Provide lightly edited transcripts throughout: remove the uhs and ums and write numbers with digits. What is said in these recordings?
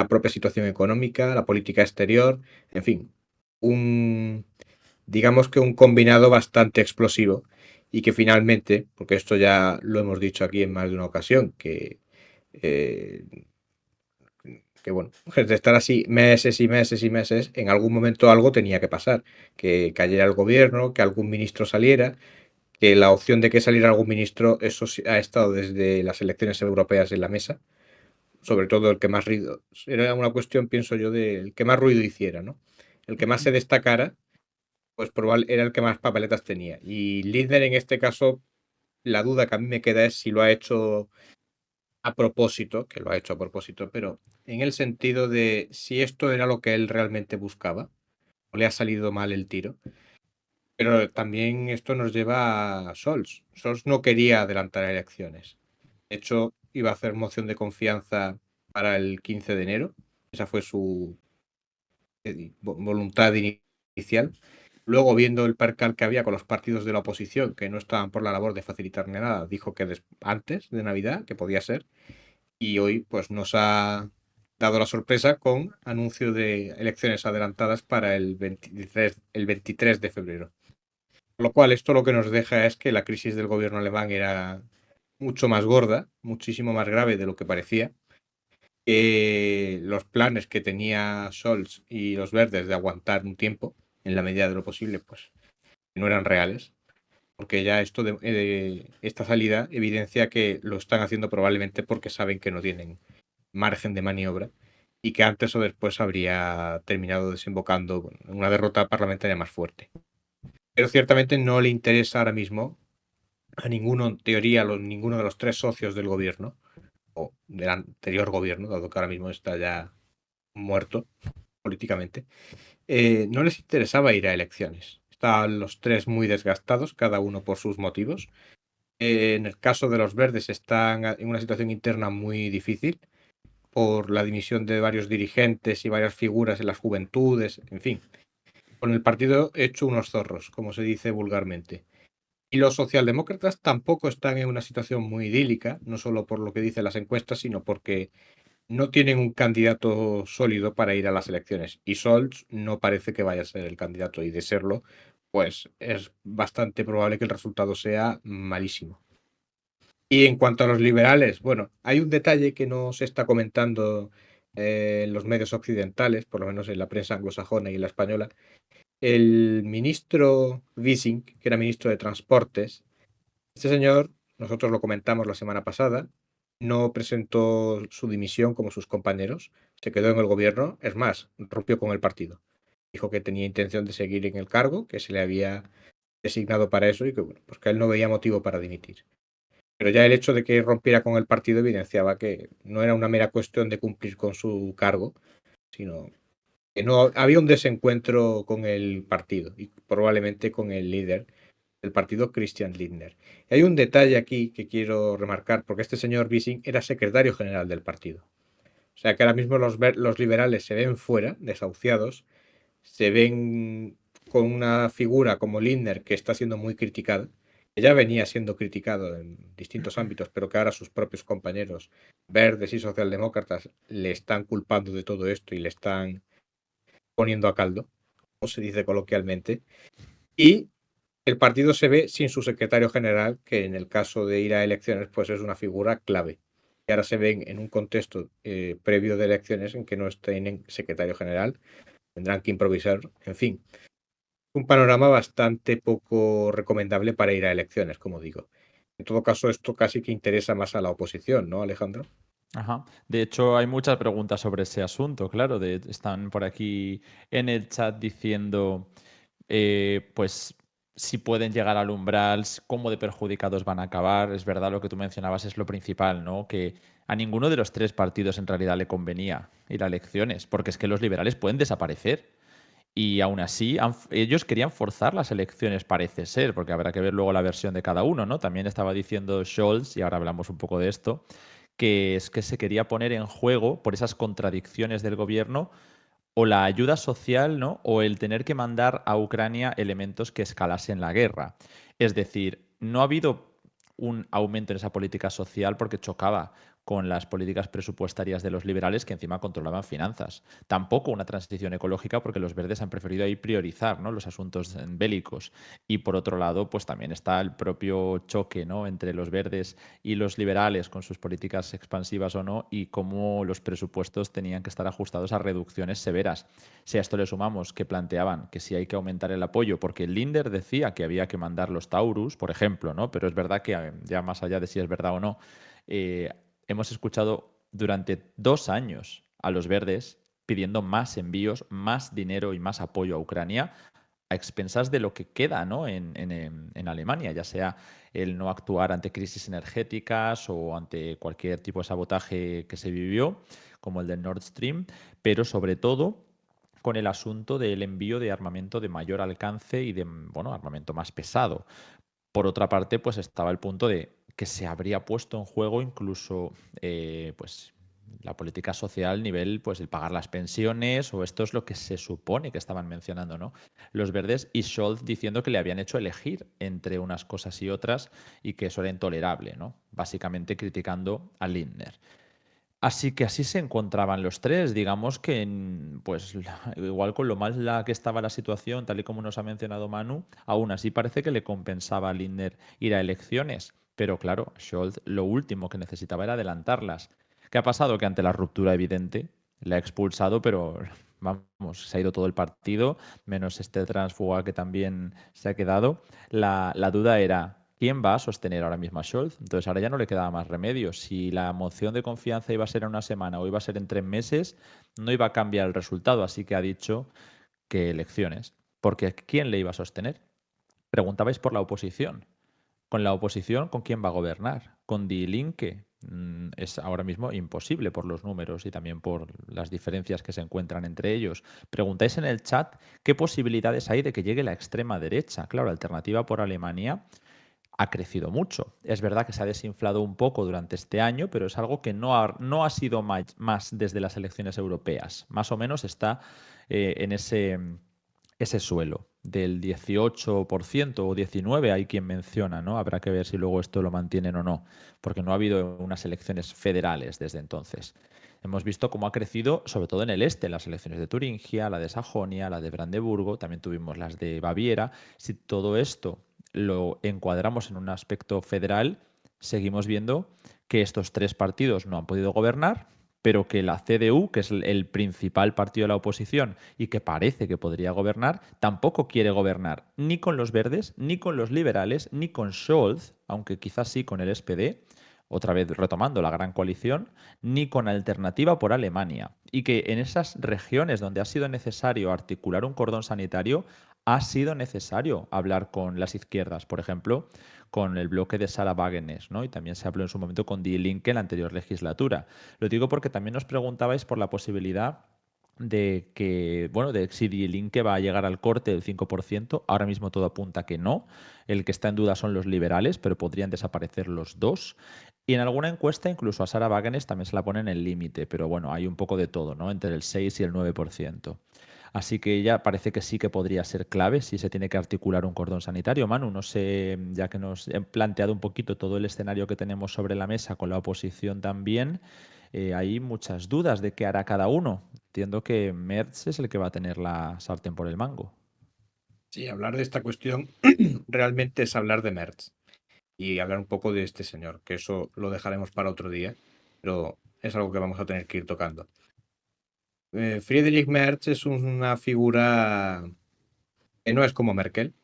propia situación económica, la política exterior, en fin, un, digamos que un combinado bastante explosivo y que finalmente, porque esto ya lo hemos dicho aquí en más de una ocasión, eh, que bueno, de estar así meses y meses y meses, en algún momento algo tenía que pasar, que cayera el gobierno, que algún ministro saliera, que la opción de que saliera algún ministro, eso sí ha estado desde las elecciones europeas en la mesa, sobre todo el que más ruido, era una cuestión, pienso yo, del que más ruido hiciera, ¿no? El que más se destacara, pues probable era el que más papeletas tenía. Y Lindner en este caso, la duda que a mí me queda es si lo ha hecho a propósito, que lo ha hecho a propósito, pero en el sentido de si esto era lo que él realmente buscaba, o le ha salido mal el tiro. Pero también esto nos lleva a Scholz. Scholz no quería adelantar elecciones. De hecho, iba a hacer moción de confianza para el 15 de enero. Esa fue su voluntad inicial. Luego, viendo el percal que había con los partidos de la oposición, que no estaban por la labor de facilitar nada, dijo que antes de Navidad, que podía ser. Y hoy, pues, nos ha dado la sorpresa con anuncio de elecciones adelantadas para el 23 de febrero. Con lo cual, esto lo que nos deja es que la crisis del gobierno alemán era mucho más gorda, muchísimo más grave de lo que parecía. Los planes que tenía Scholz y los verdes de aguantar un tiempo, en la medida de lo posible, pues no eran reales, porque ya esta salida evidencia que lo están haciendo probablemente porque saben que no tienen margen de maniobra y que antes o después habría terminado desembocando en una derrota parlamentaria más fuerte. Pero ciertamente no le interesa ahora mismo a ninguno, en teoría, ninguno de los tres socios del gobierno, o del anterior gobierno, dado que ahora mismo está ya muerto políticamente, no les interesaba ir a elecciones. Estaban los tres muy desgastados, cada uno por sus motivos. En el caso de los verdes están en una situación interna muy difícil por la dimisión de varios dirigentes y varias figuras en las juventudes, en fin, con el partido hecho unos zorros, como se dice vulgarmente. Y los socialdemócratas tampoco están en una situación muy idílica, no solo por lo que dicen las encuestas, sino porque no tienen un candidato sólido para ir a las elecciones. Y Scholz no parece que vaya a ser el candidato, y de serlo, pues es bastante probable que el resultado sea malísimo. Y en cuanto a los liberales, bueno, hay un detalle que no se está comentando en los medios occidentales, por lo menos en la prensa anglosajona y en la española. El ministro Wissing, que era ministro de Transportes, este señor, nosotros lo comentamos la semana pasada, no presentó su dimisión como sus compañeros, se quedó en el gobierno, es más, rompió con el partido. Dijo que tenía intención de seguir en el cargo, que se le había designado para eso y que, bueno, pues que él no veía motivo para dimitir. Pero ya el hecho de que rompiera con el partido evidenciaba que no era una mera cuestión de cumplir con su cargo, sino que no había un desencuentro con el partido y probablemente con el líder del partido, Christian Lindner. Y hay un detalle aquí que quiero remarcar, porque este señor Wissing era secretario general del partido. O sea que ahora mismo los liberales se ven fuera, desahuciados, se ven con una figura como Lindner que está siendo muy criticada, que ya venía siendo criticado en distintos ámbitos, pero que ahora sus propios compañeros verdes y socialdemócratas le están culpando de todo esto y le están poniendo a caldo, como se dice coloquialmente. Y el partido se ve sin su secretario general, que en el caso de ir a elecciones, pues es una figura clave. Y ahora se ven en un contexto previo de elecciones en que no tienen secretario general, tendrán que improvisar, en fin. Un panorama bastante poco recomendable para ir a elecciones, como digo. En todo caso, esto casi que interesa más a la oposición, ¿no, Alejandro? Ajá. De hecho, hay muchas preguntas sobre ese asunto, claro. Están por aquí en el chat diciendo, pues, si pueden llegar al umbral, cómo de perjudicados van a acabar. Es verdad, lo que tú mencionabas es lo principal, ¿no? Que a ninguno de los tres partidos en realidad le convenía ir a elecciones, porque es que los liberales pueden desaparecer. Y aún así, ellos querían forzar las elecciones, parece ser, porque habrá que ver luego la versión de cada uno, ¿no? También estaba diciendo Scholz, y ahora hablamos un poco de esto, que es que se quería poner en juego por esas contradicciones del gobierno o la ayuda social, ¿no? O el tener que mandar a Ucrania elementos que escalasen la guerra. Es decir, no ha habido un aumento en esa política social porque chocaba con las políticas presupuestarias de los liberales que encima controlaban finanzas. Tampoco una transición ecológica porque los verdes han preferido ahí priorizar, ¿no?, los asuntos bélicos. Y por otro lado, pues también está el propio choque, ¿no?, entre los verdes y los liberales con sus políticas expansivas o no, y cómo los presupuestos tenían que estar ajustados a reducciones severas. Si a esto le sumamos que planteaban que sí hay que aumentar el apoyo, porque Linder decía que había que mandar los Taurus, por ejemplo, ¿no? Pero es verdad que ya más allá de si es verdad o no, eh, hemos escuchado durante 2 años a los verdes pidiendo más envíos, más dinero y más apoyo a Ucrania a expensas de lo que queda, ¿no?, en Alemania, ya sea el no actuar ante crisis energéticas o ante cualquier tipo de sabotaje que se vivió, como el del Nord Stream, pero sobre todo con el asunto del envío de armamento de mayor alcance y de, bueno, armamento más pesado. Por otra parte, pues estaba el punto de que se habría puesto en juego incluso pues la política social, nivel, pues el pagar las pensiones, o esto es lo que se supone que estaban mencionando, ¿no?, los verdes, y Scholz diciendo que le habían hecho elegir entre unas cosas y otras y que eso era intolerable, ¿no? Básicamente criticando a Lindner. Así que así se encontraban los tres, digamos que pues igual con lo mal que estaba la situación, tal y como nos ha mencionado Manu, aún así parece que le compensaba a Lindner ir a elecciones. Pero claro, Scholz lo último que necesitaba era adelantarlas. ¿Qué ha pasado? Que ante la ruptura evidente le ha expulsado, pero vamos, se ha ido todo el partido, menos este transfuga que también se ha quedado. La duda era, ¿quién va a sostener ahora mismo a Scholz? Entonces ahora ya no le quedaba más remedio. Si la moción de confianza iba a ser en una semana o iba a ser en 3 meses, no iba a cambiar el resultado. Así que ha dicho que elecciones. Porque ¿quién le iba a sostener? Preguntabais por la oposición. Con la oposición, ¿con quién va a gobernar? ¿Con Die Linke? Es ahora mismo imposible por los números y también por las diferencias que se encuentran entre ellos. Preguntáis en el chat qué posibilidades hay de que llegue la extrema derecha. Claro, Alternativa por Alemania ha crecido mucho. Es verdad que se ha desinflado un poco durante este año, pero es algo que no ha sido más desde las elecciones europeas. Más o menos está en ese suelo del 18% o 19%, hay quien menciona, ¿no? Habrá que ver si luego esto lo mantienen o no, porque no ha habido unas elecciones federales desde entonces. Hemos visto cómo ha crecido, sobre todo en el este, las elecciones de Turingia, la de Sajonia, la de Brandeburgo, también tuvimos las de Baviera. Si todo esto lo encuadramos en un aspecto federal, seguimos viendo que estos tres partidos no han podido gobernar, pero que la CDU, que es el principal partido de la oposición y que parece que podría gobernar, tampoco quiere gobernar ni con los verdes, ni con los liberales, ni con Scholz, aunque quizás sí con el SPD, otra vez retomando la gran coalición, ni con Alternativa por Alemania. Y que en esas regiones donde ha sido necesario articular un cordón sanitario, ha sido necesario hablar con las izquierdas, por ejemplo, con el bloque de Sarah Wagenes, ¿no? Y también se habló en su momento con Die Linke en la anterior legislatura. Lo digo porque también nos preguntabais por la posibilidad de que, bueno, de si Die Linke va a llegar al corte del 5%. Ahora mismo todo apunta que no. El que está en duda son los liberales, pero podrían desaparecer los dos. Y en alguna encuesta, incluso a Sarah Wagenes también se la ponen en el límite, pero bueno, hay un poco de todo, ¿no? Entre el 6 y el 9%. Así que ya parece que sí que podría ser clave si se tiene que articular un cordón sanitario. Manu, no sé, ya que nos he planteado un poquito todo el escenario que tenemos sobre la mesa con la oposición también, hay muchas dudas de qué hará cada uno. Entiendo que Merz es el que va a tener la sartén por el mango. Sí, hablar de esta cuestión realmente es hablar de Merz y hablar un poco de este señor, que eso lo dejaremos para otro día, pero es algo que vamos a tener que ir tocando. Friedrich Merz es una figura que no es como Merkel,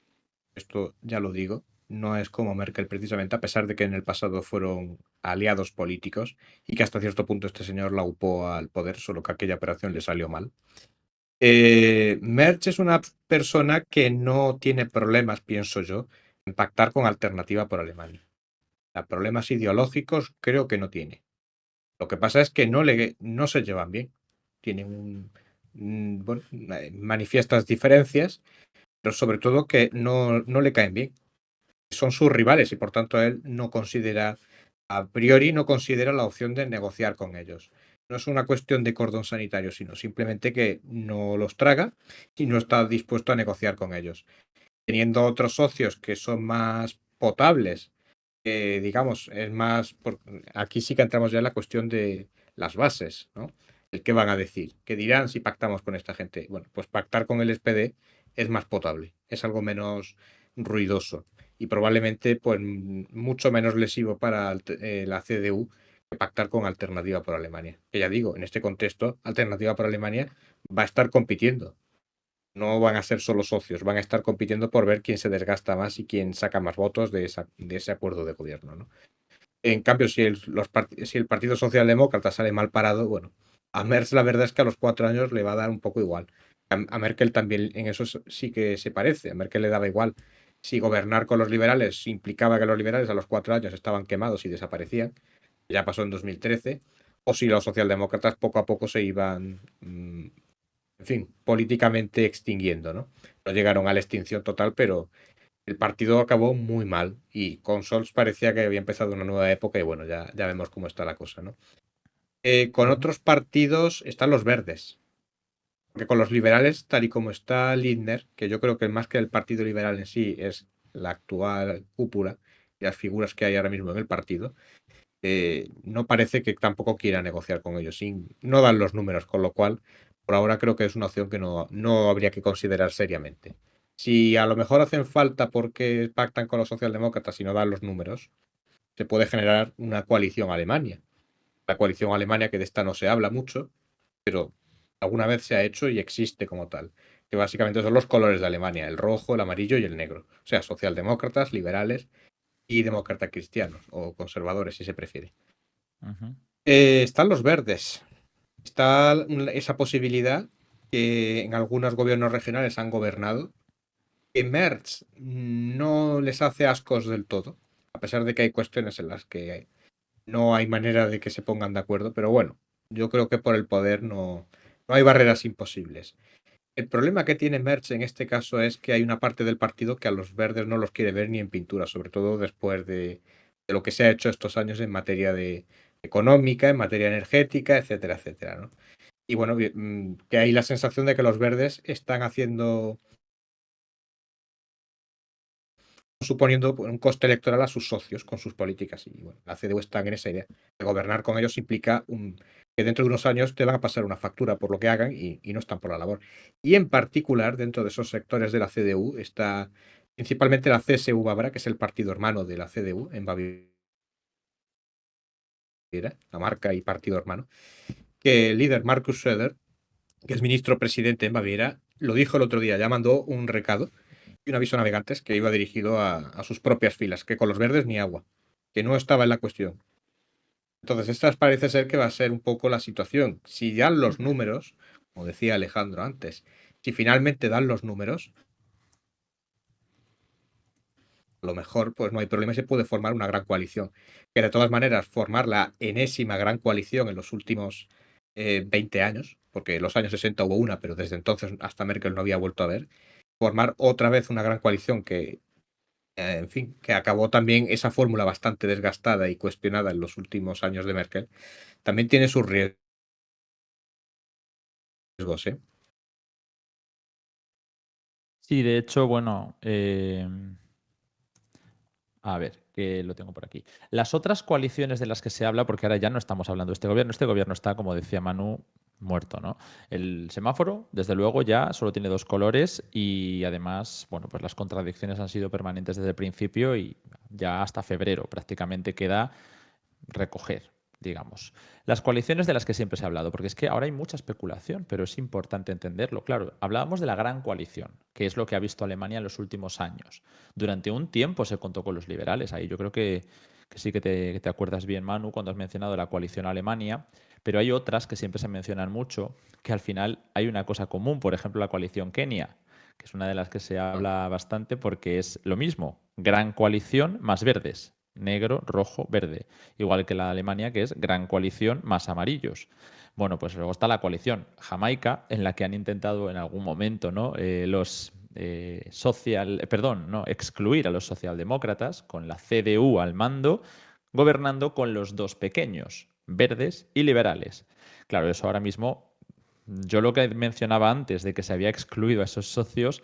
esto ya lo digo, no es como Merkel precisamente, a pesar de que en el pasado fueron aliados políticos y que hasta cierto punto este señor la upó al poder, solo que aquella operación le salió mal. Merz es una persona que no tiene problemas, pienso yo, en pactar con Alternativa por Alemania. Problemas ideológicos creo que no tiene. Lo que pasa es que no se llevan bien. Tienen bueno, manifiestas diferencias, pero sobre todo que no le caen bien. Son sus rivales y por tanto él no considera, a priori no considera la opción de negociar con ellos. No es una cuestión de cordón sanitario, sino simplemente que no los traga y no está dispuesto a negociar con ellos. Teniendo otros socios que son más potables digamos, es más, aquí sí que entramos ya en la cuestión de las bases, ¿no? El qué van a decir, qué dirán si pactamos con esta gente. Bueno, pues pactar con el SPD es más potable, es algo menos ruidoso y probablemente pues mucho menos lesivo para la CDU que pactar con Alternativa por Alemania. Que ya digo, en este contexto, Alternativa por Alemania va a estar compitiendo. No van a ser solo socios, van a estar compitiendo por ver quién se desgasta más y quién saca más votos de ese acuerdo de gobierno, ¿no? En cambio, si el Partido Socialdemócrata sale mal parado, bueno, a Merz la verdad es que a los 4 años le va a dar un poco igual. A Merkel también en eso sí que se parece. A Merkel le daba igual si gobernar con los liberales implicaba que los liberales a los 4 años estaban quemados y desaparecían, ya pasó en 2013, o si los socialdemócratas poco a poco se iban, en fin, políticamente extinguiendo, ¿no? No llegaron a la extinción total, pero el partido acabó muy mal y con Scholz parecía que había empezado una nueva época y bueno, ya vemos cómo está la cosa, ¿no? Con Ujú. otros partidos están los verdes, porque con los liberales, tal y como está Lindner, que yo creo que más que el Partido Liberal en sí es la actual cúpula y las figuras que hay ahora mismo en el partido, no parece que tampoco quiera negociar con ellos. No dan los números, con lo cual, por ahora creo que es una opción que no habría que considerar seriamente. Si a lo mejor hacen falta porque pactan con los socialdemócratas y no dan los números, se puede generar una coalición Alemania. La coalición Alemania, que de esta no se habla mucho, pero alguna vez se ha hecho y existe como tal. Que básicamente son los colores de Alemania, el rojo, el amarillo y el negro. O sea, socialdemócratas, liberales y demócratas cristianos, o conservadores, si se prefiere. Ujú. Están los verdes. Está esa posibilidad que en algunos gobiernos regionales han gobernado, que Merz no les hace ascos del todo, a pesar de que hay cuestiones en las que no hay manera de que se pongan de acuerdo, pero bueno, yo creo que por el poder no hay barreras imposibles. El problema que tiene Merz en este caso es que hay una parte del partido que a los verdes no los quiere ver ni en pintura, sobre todo después de lo que se ha hecho estos años en materia de económica, en materia energética, etcétera, etcétera, ¿no? Y bueno, que hay la sensación de que los verdes están suponiendo un coste electoral a sus socios con sus políticas. Y bueno, la CDU está en esa idea. De gobernar con ellos implica que dentro de unos años te van a pasar una factura por lo que hagan y no están por la labor. Y en particular, dentro de esos sectores de la CDU está principalmente la CSU Bávara, que es el partido hermano de la CDU en Baviera, la marca y partido hermano, que el líder Markus Söder, que es ministro presidente en Baviera, lo dijo el otro día, ya mandó un recado y un aviso a navegantes que iba dirigido a sus propias filas, que con los verdes ni agua, que no estaba en la cuestión. Entonces, esta parece ser que va a ser un poco la situación. Si dan los números, como decía Alejandro antes, si finalmente dan los números, a lo mejor pues no hay problema y se puede formar una gran coalición. Que de todas maneras, formar la enésima gran coalición en los últimos 20 años, porque en los años 60 hubo una, pero desde entonces hasta Merkel no había vuelto a ver, formar otra vez una gran coalición que, en fin, que acabó también esa fórmula bastante desgastada y cuestionada en los últimos años de Merkel, también tiene sus riesgos, ¿eh? Sí, de hecho, bueno, a ver, que lo tengo por aquí. Las otras coaliciones de las que se habla, porque ahora ya no estamos hablando de este gobierno está, como decía Manu, muerto, ¿no? El semáforo, desde luego, ya solo tiene dos colores y además, bueno, pues las contradicciones han sido permanentes desde el principio y ya hasta febrero prácticamente queda recoger, digamos. Las coaliciones de las que siempre se ha hablado, porque es que ahora hay mucha especulación, pero es importante entenderlo. Claro, hablábamos de la gran coalición, que es lo que ha visto Alemania en los últimos años. Durante un tiempo se contó con los liberales, ahí yo creo que sí que te acuerdas bien, Manu, cuando has mencionado la coalición Alemania, pero hay otras que siempre se mencionan mucho, que al final hay una cosa común, por ejemplo, la coalición Kenia, que es una de las que se habla bastante porque es lo mismo, gran coalición más verdes, negro, rojo, verde. Igual que la de Alemania, que es gran coalición más amarillos. Bueno, pues luego está la coalición Jamaica, en la que han intentado en algún momento, ¿no? Perdón, no, excluir a los socialdemócratas con la CDU al mando, gobernando con los dos pequeños, verdes y liberales. Claro, eso ahora mismo, yo lo que mencionaba antes de que se había excluido a esos socios,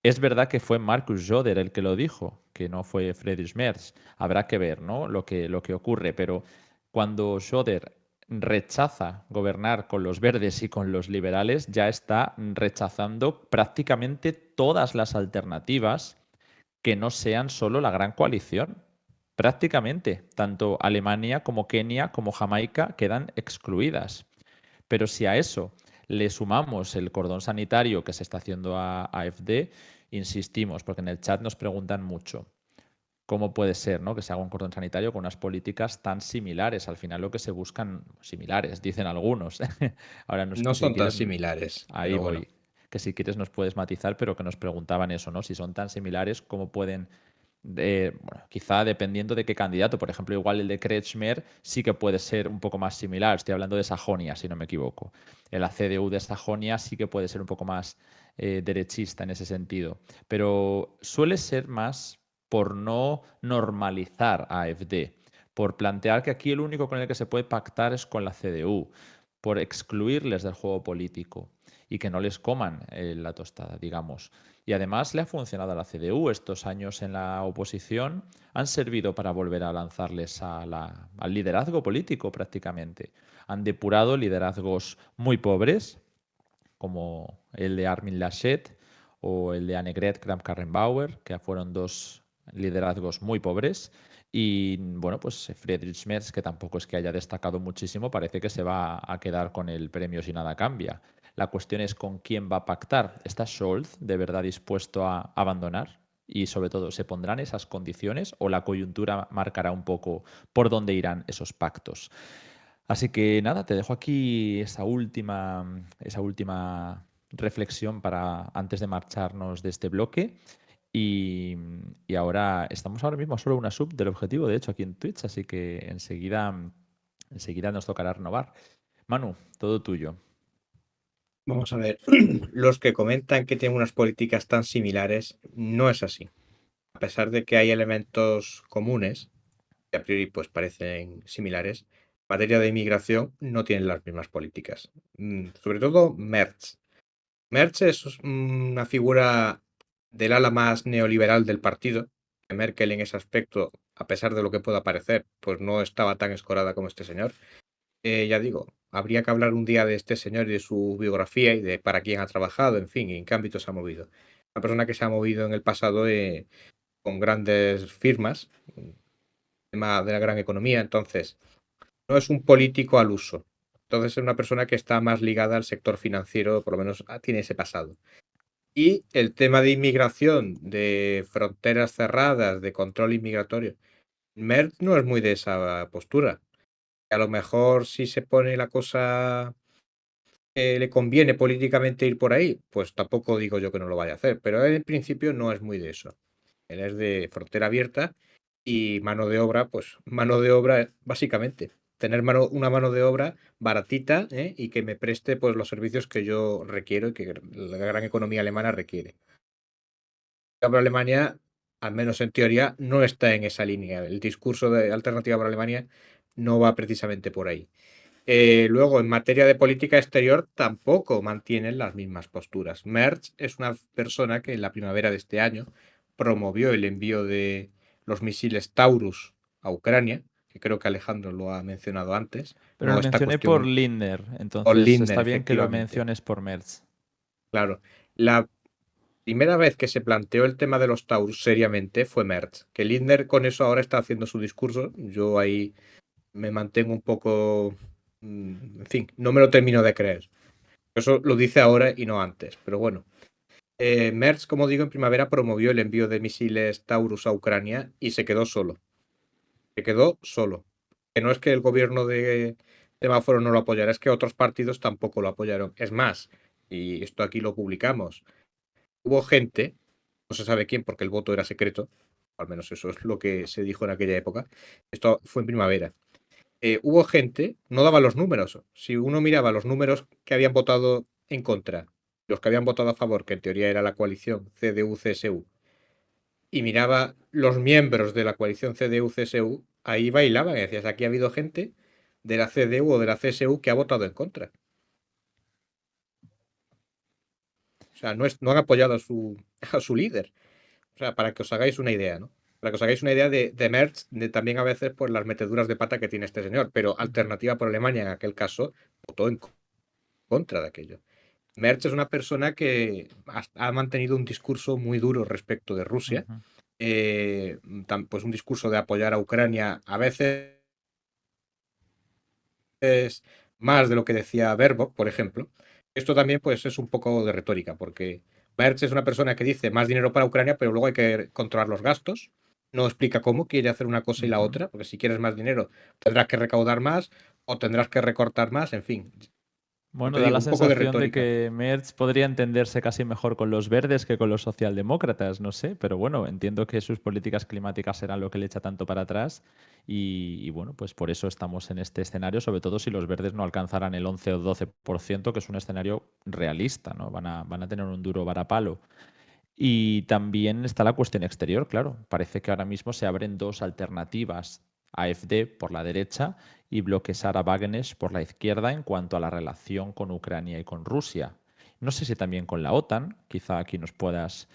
Es verdad que fue Markus Söder el que lo dijo, que no fue Friedrich Merz. Habrá que ver, ¿no? Lo que ocurre, pero cuando Söder rechaza gobernar con los verdes y con los liberales, ya está rechazando prácticamente todas las alternativas que no sean solo la gran coalición. Prácticamente, tanto Alemania como Kenia como Jamaica quedan excluidas. Pero si a eso le sumamos el cordón sanitario que se está haciendo a AfD, insistimos, porque en el chat nos preguntan mucho cómo puede ser, ¿no?, que se haga un cordón sanitario con unas políticas tan similares. Al final lo que se buscan, similares, dicen algunos. Ahora no es No que si son tan quieres, similares, ahí pero bueno. voy, que si quieres nos puedes matizar, pero que nos preguntaban eso, ¿no? Si son tan similares, ¿cómo pueden bueno, quizá dependiendo de qué candidato, por ejemplo, igual el de Kretschmer sí que puede ser un poco más similar. Estoy hablando de Sajonia, si no me equivoco. La CDU de Sajonia sí que puede ser un poco más derechista en ese sentido, pero suele ser más por no normalizar a AfD, por plantear que aquí el único con el que se puede pactar es con la CDU, por excluirles del juego político y que no les coman la tostada, digamos. Y además le ha funcionado a la CDU. Estos años en la oposición han servido para volver a lanzarles al liderazgo político prácticamente. Han depurado liderazgos muy pobres, como el de Armin Laschet o el de Annegret Kramp-Karrenbauer, que fueron dos liderazgos muy pobres. Y bueno, pues Friedrich Merz, que tampoco es que haya destacado muchísimo, parece que se va a quedar con el premio si nada cambia. La cuestión es con quién va a pactar. ¿Está Scholz de verdad dispuesto a abandonar? Y sobre todo, ¿se pondrán esas condiciones o la coyuntura marcará un poco por dónde irán esos pactos? Así que nada, te dejo aquí esa última reflexión para antes de marcharnos de este bloque. Y, y ahora estamos ahora mismo a solo una sub del objetivo, de hecho, aquí en Twitch, así que enseguida nos tocará renovar. Manu, todo tuyo. Vamos a ver, los que comentan que tienen unas políticas tan similares, no es así. A pesar de que hay elementos comunes, que a priori pues parecen similares, en materia de inmigración no tienen las mismas políticas. Sobre todo Merz. Merz es una figura del ala más neoliberal del partido. Que Merkel en ese aspecto, a pesar de lo que pueda parecer, pues no estaba tan escorada como este señor. Ya digo, habría que hablar un día de este señor y de su biografía y de para quién ha trabajado, en fin, y en qué ámbito se ha movido. Una persona que se ha movido en el pasado con grandes firmas, el tema de la gran economía, entonces no es un político al uso. Entonces es una persona que está más ligada al sector financiero, por lo menos tiene ese pasado. Y el tema de inmigración, de fronteras cerradas, de control inmigratorio, Merck no es muy de esa postura. A lo mejor si se pone la cosa le conviene políticamente ir por ahí, pues tampoco digo yo que no lo vaya a hacer, pero él en principio no es muy de eso. Él es de frontera abierta y mano de obra, pues mano de obra básicamente. Tener una mano de obra baratita, y que me preste pues los servicios que yo requiero y que la gran economía alemana requiere. Cambio, Alemania, al menos en teoría, no está en esa línea. El discurso de Alternativa para Alemania no va precisamente por ahí. Luego, en materia de política exterior, tampoco mantienen las mismas posturas. Merz es una persona que en la primavera de este año promovió el envío de los misiles Taurus a Ucrania, que creo que Alejandro lo ha mencionado antes. Pero lo No esta mencioné por cuestión Lindner, o entonces Lindner, está bien que lo efectivamente. menciones por Merz. Claro. La primera vez que se planteó el tema de los Taurus seriamente fue Merz. Que Lindner con eso ahora está haciendo su discurso. Yo ahí me mantengo un poco. En fin, no me lo termino de creer. Eso lo dice ahora y no antes, pero bueno. Merz, como digo, en primavera promovió el envío de misiles Taurus a Ucrania y se quedó solo. Se quedó solo. Que no es que el gobierno de Semáforo no lo apoyara, es que otros partidos tampoco lo apoyaron. Es más, y esto aquí lo publicamos, hubo gente, no se sabe quién porque el voto era secreto, al menos eso es lo que se dijo en aquella época, esto fue en primavera. Hubo gente, no daba los números. Si uno miraba los números que habían votado en contra, los que habían votado a favor, que en teoría era la coalición CDU-CSU, y miraba los miembros de la coalición CDU-CSU, ahí bailaban y decías, aquí ha habido gente de la CDU o de la CSU que ha votado en contra. O sea, no han apoyado a su líder. O sea, para que os hagáis una idea, ¿no? Para que os hagáis una idea de Merz, de también a veces pues las meteduras de pata que tiene este señor. Pero Alternativa por Alemania, en aquel caso, votó en contra de aquello. Merz es una persona que ha mantenido un discurso muy duro respecto de Rusia. Pues un discurso de apoyar a Ucrania, a veces más de lo que decía Baerbock, por ejemplo. Esto también pues es un poco de retórica, porque Merz es una persona que dice más dinero para Ucrania, pero luego hay que controlar los gastos. No explica cómo quiere hacer una cosa y la otra, porque si quieres más dinero tendrás que recaudar más o tendrás que recortar más, en fin. Como Bueno, te da digo, la un poco de sensación de retórica. que Merz podría entenderse casi mejor con los verdes que con los socialdemócratas, no sé, pero bueno, entiendo que sus políticas climáticas serán lo que le echa tanto para atrás y bueno, pues por eso estamos en este escenario, sobre todo si los verdes no alcanzaran el 11 o 12%, que es un escenario realista, ¿no? Van a tener un duro varapalo. Y también está la cuestión exterior, claro. Parece que ahora mismo se abren dos alternativas, AfD por la derecha y bloque Sara Wagenes por la izquierda en cuanto a la relación con Ucrania y con Rusia. No sé si también con la OTAN, quizá aquí nos puedas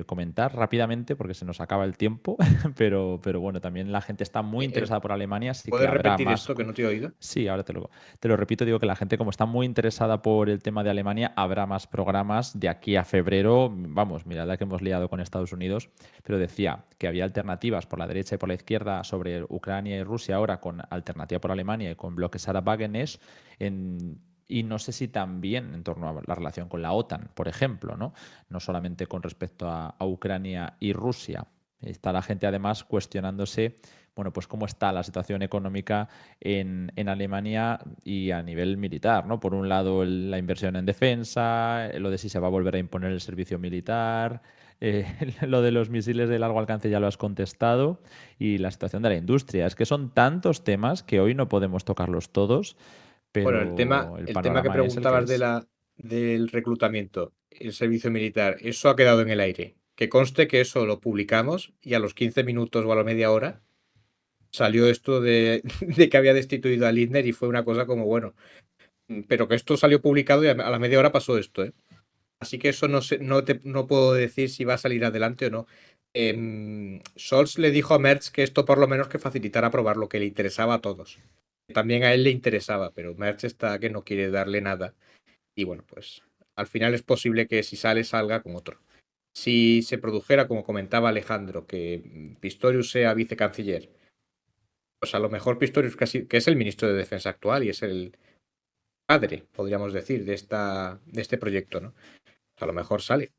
comentar rápidamente porque se nos acaba el tiempo, pero bueno, también la gente está muy interesada por Alemania, así que ¿Puedes habrá repetir más. esto que no te he oído? Sí, ahora te lo repito, digo que la gente como está muy interesada por el tema de Alemania, habrá más programas de aquí a febrero. Vamos, mirad la que hemos liado con Estados Unidos, pero decía que había alternativas por la derecha y por la izquierda sobre Ucrania y Rusia ahora con alternativa por Alemania y con bloques Sarah Wagenes y no sé si también en torno a la relación con la OTAN, por ejemplo, ¿no? No solamente con respecto a Ucrania y Rusia. Está la gente además cuestionándose, bueno, pues cómo está la situación económica en Alemania y a nivel militar, ¿no? Por un lado, la inversión en defensa, lo de si se va a volver a imponer el servicio militar, lo de los misiles de largo alcance ya lo has contestado, y la situación de la industria. Es que son tantos temas que hoy no podemos tocarlos todos, Bueno, pero el el tema que panorama es el que preguntabas es. del reclutamiento, el servicio militar, eso ha quedado en el aire. Que conste que eso lo publicamos y a los 15 minutos o a la media hora salió esto de que había destituido a Lindner y fue una cosa como, bueno, pero que esto salió publicado y a la media hora pasó esto, ¿eh? Así que eso no sé, no puedo decir si va a salir adelante o no. Scholz le dijo a Merz que esto por lo menos que facilitara aprobar lo que le interesaba a todos. También a él le interesaba, pero Merz está que no quiere darle nada. Y bueno, pues al final es posible que si sale, salga con otro. Si se produjera, como comentaba Alejandro, que Pistorius sea vicecanciller, pues a lo mejor Pistorius, que es el ministro de Defensa actual y es el padre, podríamos decir, de este proyecto, ¿no? A lo mejor sale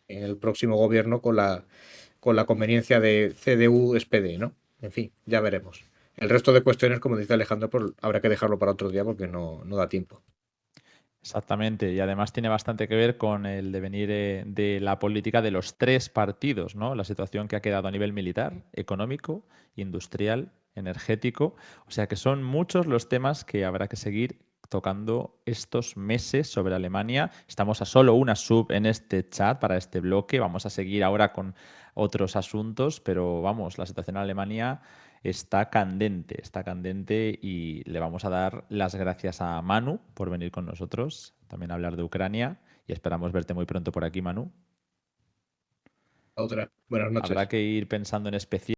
en el próximo gobierno con la conveniencia de CDU-SPD, ¿no? En fin, ya veremos. El resto de cuestiones, como dice Alejandro, pues habrá que dejarlo para otro día porque no da tiempo. Exactamente, y además tiene bastante que ver con el devenir de la política de los tres partidos, ¿no? La situación que ha quedado a nivel militar, económico, industrial, energético. O sea que son muchos los temas que habrá que seguir tocando estos meses sobre Alemania. Estamos a solo una sub en este chat para este bloque. Vamos a seguir ahora con otros asuntos, pero vamos, la situación en Alemania está candente y le vamos a dar las gracias a Manu por venir con nosotros, también a hablar de Ucrania y esperamos verte muy pronto por aquí, Manu. Otra. Buenas Habrá noches. que ir pensando en especial